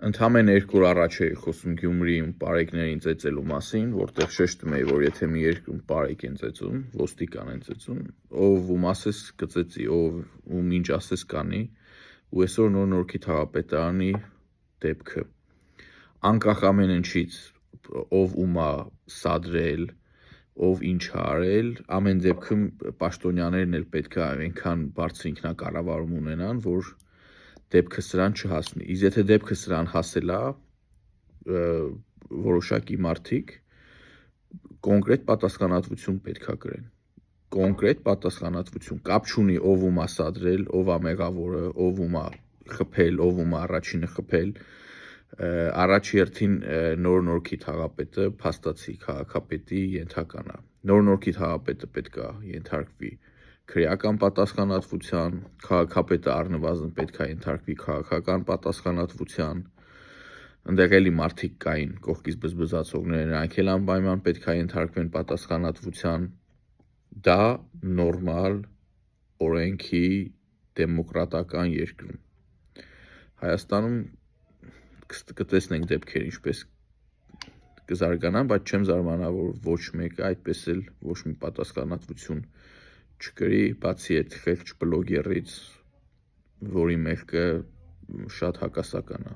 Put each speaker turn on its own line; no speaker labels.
Ընդամենը 2 օր առաջ էի խոսում Գյումրիում պարեկներին ծեծելու մասին, որտեղ շեշտում էի, որ եթե մի երկրում պարեկ են ծեծում, ոստիկան են ծեծում, ով ում ասես կծեծի, ով ում ինչ ասես կանի, ու այսօր նոր-նորքի թաղապետարանի դեպքը, անկախ ամեն ինչից, ով ում ա սադրել, ով ինչ ա արել, ամեն դեպքում պաշտոնյաներն էլ պետք է այնքան բարձր ինքնակառավարում ունենան, որ դեպքը սրան չհասնի, իսկ եթե դեպքը սրան հասել է, որոշակի մարդիկ կոնկրետ պատասխանատվություն պետք է կրեն, կոնկրետ պատասխանատվություն, կապ չունի ով ում ա սադրել, ով ա մեղավորը, ով ում ա խփել, ով ում ա առաջինը խփել, առաջի հերթին նոր-նորքի թաղապետը փաստացի քաղաքապետի ենթական է, նոր-նորքի թաղապետը պետք է ենթարկվի քրեական պատասխանատվության, քաղաքապետը առնվազն պետք է ենթարկվի քաղաքական պատասխանատվության, ընդեղ էլի մարդիկ կային կողքից բզբզացողներ, նրանք էլ անպայման պետք է ենթարկվեն պատասխանատվության, դա նորմալ օրենքի դեմոկրատական երկրում։ Հայաստանում կտեսնենք դեպքեր ինչպես կզարգանան, բայց չեմ զարմանա, որ ոչ մեկը այդպես էլ ոչ մի պատասխանատվություն չկրի, բացի այդ խեղճ բլոգերից, որի մեղքը շատ հակասական է։